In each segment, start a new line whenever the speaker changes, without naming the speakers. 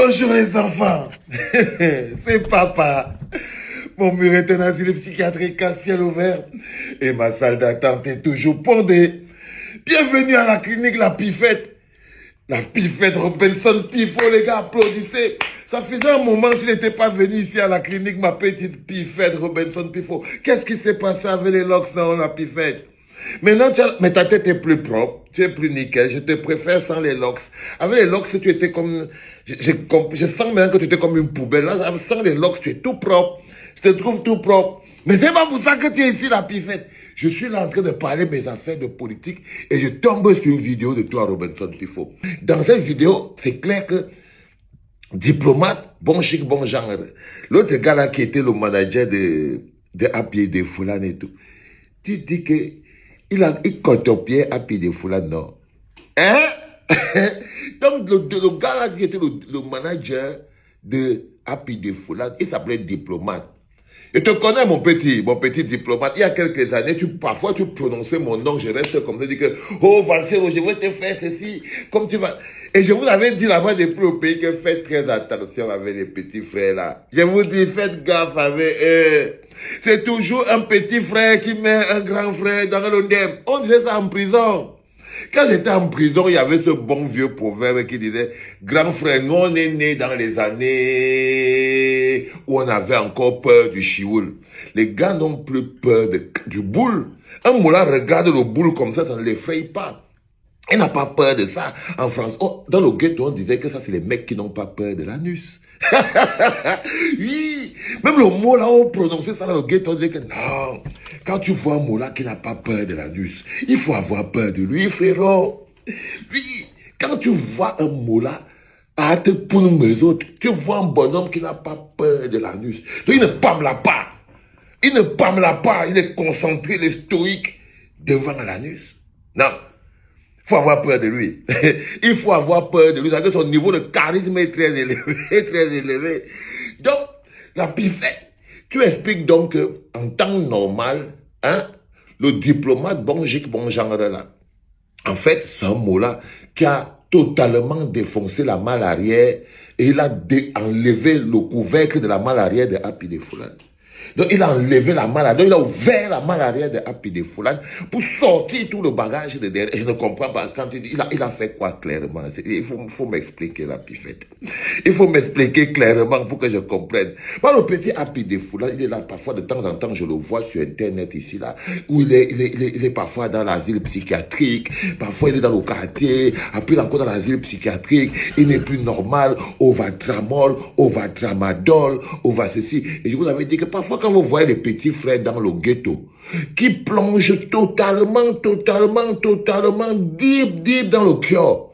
Bonjour les enfants, c'est papa. Mon mur est un asile psychiatrique à ciel ouvert et ma salle d'attente est toujours bondée. Bienvenue à la clinique La Pifette. La Pifette Robinson Pifo, les gars, applaudissez. Ça faisait un moment que tu n'étais pas venu ici à la clinique, ma petite Pifette Robinson Pifo. Qu'est-ce qui s'est passé avec les locks dans la Pifette? Maintenant, mais ta tête est plus propre, tu es plus nickel, je te préfère sans les locks. Avec les locks, tu étais comme... Je sens maintenant que tu étais comme une poubelle. Là, sans les locks, tu es tout propre. Je te trouve tout propre. Mais c'est pas pour ça que tu es ici, la Pifette. Je suis là en train de parler mes affaires de politique et je tombe sur une vidéo de toi, Robinson Pifo. Dans cette vidéo, c'est clair que diplomate, bon chic, bon genre. L'autre gars là qui était le manager de Happy de Foulane et tout. Tu dis que il compte au pied Happy de Foulane, non? Hein? Donc, le gars là qui était le manager de Happy de Foulane, il s'appelait diplomate. Je te connais, mon petit diplomate. Il y a quelques années, parfois tu prononçais mon nom, je reste comme ça, je dis que, oh, Valsero, je vais te faire ceci, comme tu vas. Et je vous avais dit là-bas depuis au pays que faites très attention avec les petits frères là. Je vous dis, faites gaffe avec eux. C'est toujours un petit frère qui met un grand frère dans le ndem. On disait ça en prison. Quand j'étais en prison, il y avait ce bon vieux proverbe qui disait « Grand frère, nous on est nés dans les années où on avait encore peur du chioul. Les gars n'ont plus peur du boule. Un moulin regarde le boule comme ça ne l'effraie pas. Il n'a pas peur de ça. En France, oh, dans le ghetto, on disait que ça, c'est les mecs qui n'ont pas peur de l'anus. Oui, même le mot là, on prononçait ça dans le ghetto, on disait que non, quand tu vois un mot là qui n'a pas peur de l'anus, il faut avoir peur de lui, frérot. Oui, quand tu vois un mot là, hâte pour nous autres, tu vois un bonhomme qui n'a pas peur de l'anus. Donc il ne pâmela pas. Il ne pâmela pas, il est concentré, il est stoïque devant l'anus. Non. Il faut avoir peur de lui. Il faut avoir peur de lui. Parce que son niveau de charisme est très élevé. Très élevé. Donc, la Pifette, tu expliques donc qu'en temps normal, hein, le diplomate bon gic, bon genre là, en fait, c'est un mot-là qui a totalement défoncé la malle arrière et il a enlevé le couvercle de la malle arrière de Happy de Foulane. Donc, il a enlevé la malle arrière, il a ouvert la malle arrière de Happy de Foulane pour sortir tout le bagage de derrière. Je ne comprends pas. Quand il a fait quoi clairement? Il faut m'expliquer la Pifette. Il faut m'expliquer clairement pour que je comprenne. Moi, le petit Happy de Foulane, il est là parfois de temps en temps, je le vois sur Internet ici, là, où il est parfois dans l'asile psychiatrique, parfois il est dans le quartier, après encore dans l'asile psychiatrique, il n'est plus normal, on va tramol, on va tramadol, on va ceci. Et je vous avais dit que parfois, quand vous voyez les petits frères dans le ghetto, qui plongent totalement deep dans le cœur,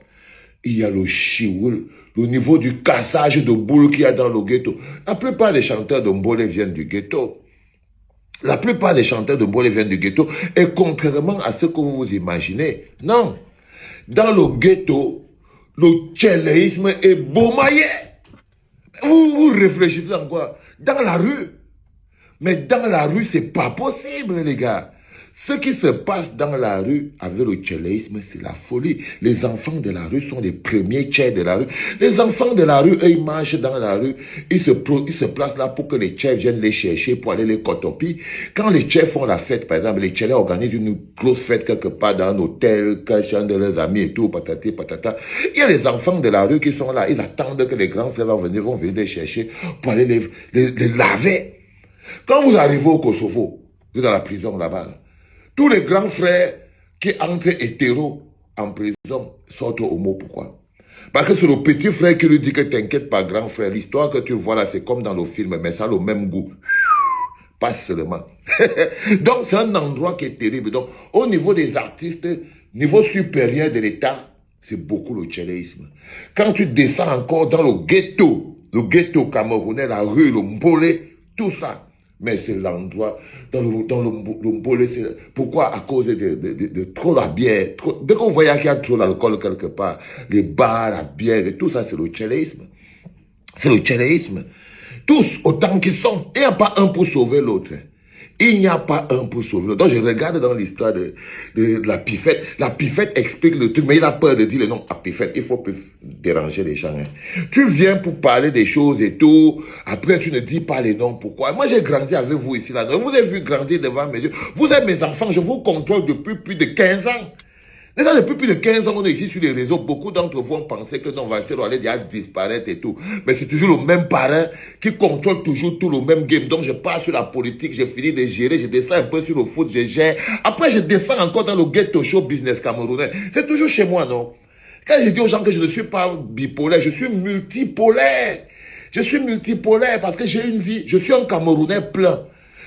il y a le chioul, le niveau du cassage de boules qu'il y a dans le ghetto. La plupart des chanteurs de Mbole viennent du ghetto. La plupart des chanteurs de Mbole viennent du ghetto. Et contrairement à ce que vous vous imaginez, non. Dans le ghetto, le tchéléisme est baumaillé. Vous réfléchissez en quoi? Dans la rue. Mais dans la rue, c'est pas possible, les gars. Ce qui se passe dans la rue avec le tchéléisme, c'est la folie. Les enfants de la rue sont les premiers tchèls de la rue. Les enfants de la rue, eux, ils marchent dans la rue. Ils se placent là pour que les tchèls viennent les chercher pour aller les cotopies. Quand les tchèls font la fête, par exemple, les tchèls organisent une grosse fête quelque part dans un hôtel, cachant de leurs amis et tout, patati, patata. Il y a les enfants de la rue qui sont là. Ils attendent que les grands frères vont venir les chercher pour aller les laver. Quand vous arrivez au Kosovo, vous êtes dans la prison là-bas, là, tous les grands frères qui entrent hétéros en prison sortent homo. Pourquoi? Parce que c'est le petit frère qui lui dit que t'inquiète pas, grand frère, l'histoire que tu vois là, c'est comme dans le film, mais ça a le même goût. Pas seulement. Donc c'est un endroit qui est terrible. Donc au niveau des artistes, niveau supérieur de l'État, c'est beaucoup le tchéléisme. Quand tu descends encore dans le ghetto camerounais, la rue, le Mbolé, tout ça. Mais c'est l'endroit, dans le Mbolé, pourquoi? À cause de trop la bière. Dès qu'on voit qu'il y a trop d'alcool quelque part, les bars, la bière, et tout ça, c'est le tchéléisme. C'est le tchéléisme. Tous, autant qu'ils sont, il n'y a pas un pour sauver l'autre. Il n'y a pas un pour sauver l'autre. Donc je regarde dans l'histoire de la Pifette. La Pifette explique le truc, mais il a peur de dire le nom. La Pifette, il faut plus déranger les gens. Hein. Tu viens pour parler des choses et tout. Après, tu ne dis pas les noms. Pourquoi? Moi, j'ai grandi avec vous ici, là. Vous avez vu grandir devant mes yeux. Vous êtes mes enfants. Je vous contrôle depuis plus de 15 ans. Déjà, depuis plus de 15 ans, on est ici sur les réseaux. Beaucoup d'entre vous ont pensé que non, Vincel allait déjà disparaître et tout. Mais c'est toujours le même parrain qui contrôle toujours tout le même game. Donc, je pars sur la politique, j'ai fini de gérer, je descends un peu sur le foot, je gère. Après, je descends encore dans le ghetto show business camerounais. C'est toujours chez moi, non? Quand je dis aux gens que je ne suis pas bipolaire, je suis multipolaire. Je suis multipolaire parce que j'ai une vie. Je suis un Camerounais plein.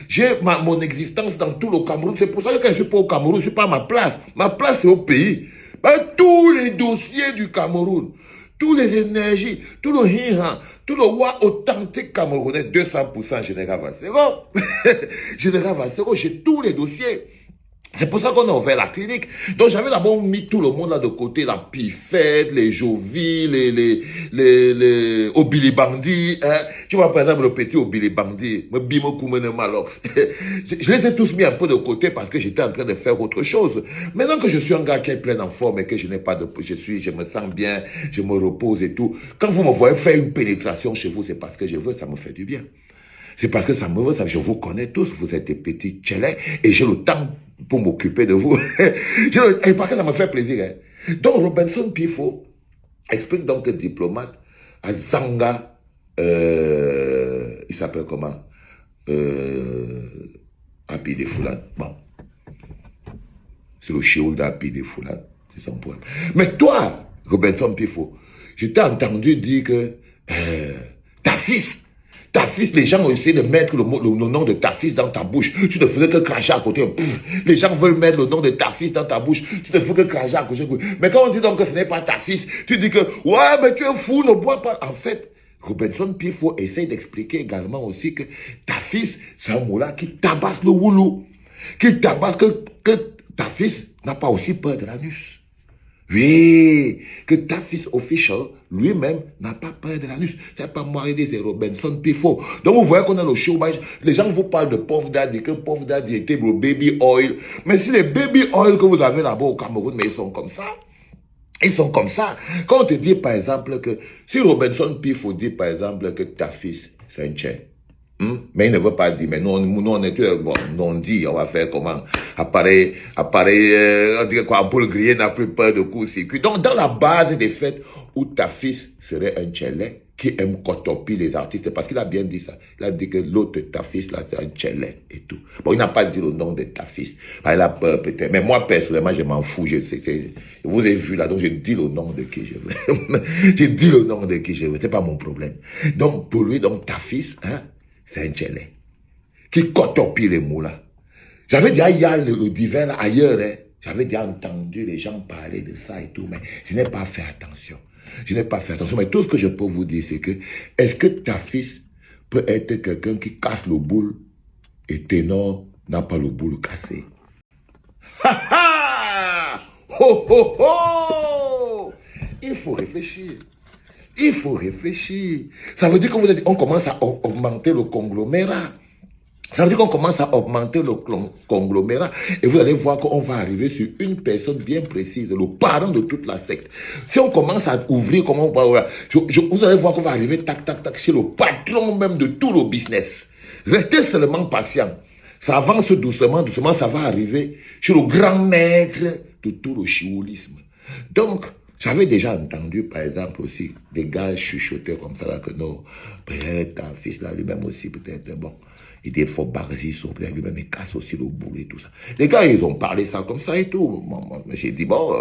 J'ai mon existence dans tout le Cameroun. C'est pour ça que quand je ne suis pas au Cameroun, je ne suis pas à ma place. Ma place, c'est au pays. Ben, tous les dossiers du Cameroun, toutes les énergies, tout le hihan, tout le roi authentique camerounais, 200% Général Vassero. Général Vassero, j'ai tous les dossiers. C'est pour ça qu'on a ouvert la clinique. Donc j'avais d'abord mis tout le monde là de côté, la Pifette, les Jovi, les Obili Bandi. Hein. Tu vois par exemple le petit Obili Bandi, Bimo Koumene Malox. Je les ai tous mis un peu de côté parce que j'étais en train de faire autre chose. Maintenant que je suis un gars qui est plein en forme et que je n'ai pas de... Je me sens bien, je me repose et tout. Quand vous me voyez faire une pénétration chez vous, c'est parce que je veux, ça me fait du bien. C'est parce que ça me veut, je vous connais tous, vous êtes des petits tchelets et j'ai le temps pour m'occuper de vous. Et parce que ça me fait plaisir. Hein. Donc Robinson Pifo explique donc que diplomate à Zanga, il s'appelle comment Happy de Foulan. Bon. C'est le chioul d'Happy de Foulan. C'est son point. Mais toi, Robinson Pifo, je t'ai entendu dire que ta fils, les gens ont essayé de mettre le nom de ta fils dans ta bouche. Tu ne faisais que cracher à côté. Les gens veulent mettre le nom de ta fils dans ta bouche. Tu ne fais que cracher à côté. Mais quand on dit donc que ce n'est pas ta fils, tu dis que, ouais, mais tu es fou, ne bois pas. En fait, Robinson Pifo essaye d'expliquer également aussi que ta fils, c'est un mot-là qui tabasse le woulou. Qui tabasse que ta fils n'a pas aussi peur de l'anus. Oui, que ta fils official, lui-même, n'a pas peur de l'anus. C'est pas moi, c'est Robinson Pifo. Donc vous voyez qu'on a le chômage. Les gens vous parlent de Puff Daddy, que Puff Daddy était le baby oil. Mais si les baby oil que vous avez là-bas au Cameroun, mais ils sont comme ça. Ils sont comme ça. Quand on te dit par exemple que, si Robinson Pifo dit par exemple que ta fils, c'est un tchè. Mais il ne veut pas dire, mais nous on est, bon, on dit, on va faire comment? Appareil, on dirait quoi, pour le griller n'a plus peur de court-circuit. Donc, dans la base des faits, où ta fils serait un tchelais qui aime cotoper les artistes, parce qu'il a bien dit ça. Il a dit que l'autre, ta fils, là, c'est un tchelais et tout. Bon, il n'a pas dit le nom de ta fils. Il a peur peut-être. Mais moi, personnellement, je m'en fous. Je vous avez vu là, donc je dis le nom de qui je veux. Je dis le nom de qui je veux. C'est pas mon problème. Donc, pour lui, donc, ta fils, hein, c'est un tchelais qui cotopie les mots là. J'avais déjà, il y a le divin là, ailleurs, hein. J'avais déjà entendu les gens parler de ça et tout, mais je n'ai pas fait attention. Je n'ai pas fait attention. Mais tout ce que je peux vous dire, c'est que, est-ce que ta fils peut être quelqu'un qui casse le boule et Ténor n'a pas le boule cassé? Ha ha! Ho ho ho! Il faut réfléchir. Il faut réfléchir. Ça veut dire qu'on commence à augmenter le conglomérat. Ça veut dire qu'on commence à augmenter le conglomérat. Et vous allez voir qu'on va arriver sur une personne bien précise, le parent de toute la secte. Si on commence à ouvrir, comment on va... vous allez voir qu'on va arriver, tac, tac, tac, chez le patron même de tout le business. Restez seulement patient. Ça avance doucement, doucement, ça va arriver chez le grand maître de tout le chioulisme. Donc, j'avais déjà entendu, par exemple, aussi, des gars chuchoter comme ça, là, que non, peut-être un fils là, lui-même aussi, peut-être, bon, il est fort barzi, peut-être lui-même, il casse aussi le boule et tout ça. Les gars, ils ont parlé ça comme ça et tout. J'ai dit, bon,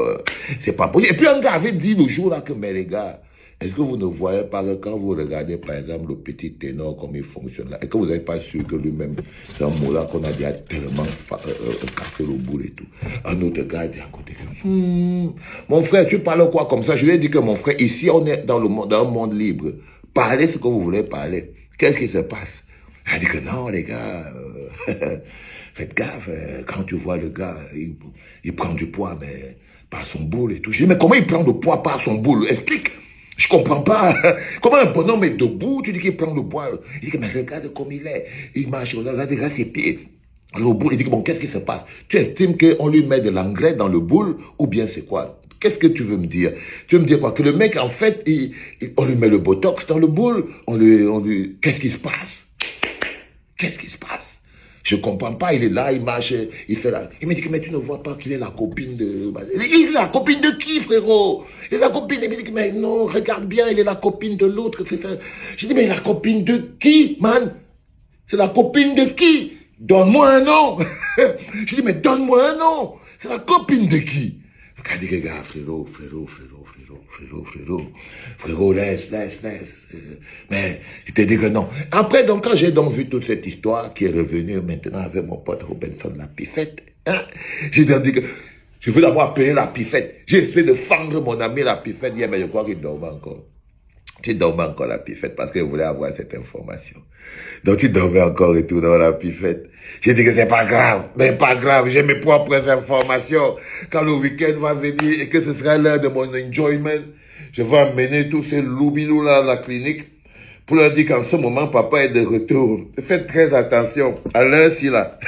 c'est pas possible. Et puis un gars avait dit le jour là que, mais les gars, est-ce que vous ne voyez pas que quand vous regardez, par exemple, le petit ténor, comme il fonctionne là, et que vous n'êtes pas sûr que lui-même, c'est un mot-là qu'on a déjà tellement cassé le boule et tout. Un autre gars dit à côté, mon frère, tu parles quoi comme ça? Je lui ai dit que mon frère, ici, on est dans un monde libre. Parlez ce que vous voulez parler. Qu'est-ce qui se passe? Il a dit que non, les gars, faites gaffe, quand tu vois le gars, il prend du poids, mais par son boule et tout. Je dis, mais comment il prend du poids par son boule? Explique. Je comprends pas. Comment un bonhomme est debout, tu dis qu'il prend le poids. Il dit que mais regarde comme il est. Il marche, regarde ses pieds. Le boule, il dit, bon, qu'est-ce qui se passe? Tu estimes qu'on lui met de l'engrais dans le boule ou bien c'est quoi? Qu'est-ce que tu veux me dire? Tu veux me dire quoi? Que le mec, en fait, on lui met le botox dans le boule, qu'est-ce qui se passe? Qu'est-ce qui se passe? Je comprends pas, il est là, il marche, il fait là. Il me dit que mais tu ne vois pas qu'il est la copine de... Il est la copine de qui, frérot? Il est la copine de... Il me dit que mais non, regarde bien, il est la copine de l'autre. Je dis mais la copine de qui, man? C'est la copine de qui? Donne-moi un nom. Je dis mais donne-moi un nom. C'est la copine de qui? Regarde, frérot, laisse. Mais, je te dis que non. Après, donc, quand j'ai donc vu toute cette histoire qui est revenue maintenant avec mon pote Robinson, la pifette, hein, j'ai donc dit que je veux d'abord appeler la pifette. J'ai essayé de fendre mon ami la pifette hier, mais je crois qu'il dormait encore. Tu dormais encore la pifette parce qu'elle voulait avoir cette information. Donc tu dormais encore et tout dans la pifette. J'ai dit que c'est pas grave, mais pas grave, j'ai mes propres informations. Quand le week-end va venir et que ce sera l'heure de mon enjoyment, je vais amener tous ces loubilous là à la clinique pour leur dire qu'en ce moment, papa est de retour. Faites très attention à l'inci là.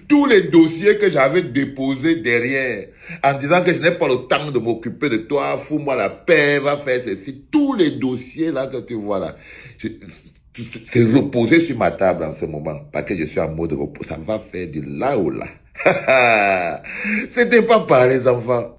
Tous les dossiers que j'avais déposés derrière, en disant que je n'ai pas le temps de m'occuper de toi, fous-moi la paix, va faire ceci. Tous les dossiers là que tu vois là, c'est reposé sur ma table en ce moment, parce que je suis en mode repos. Ça va faire de là ou là. C'était pas par les enfants.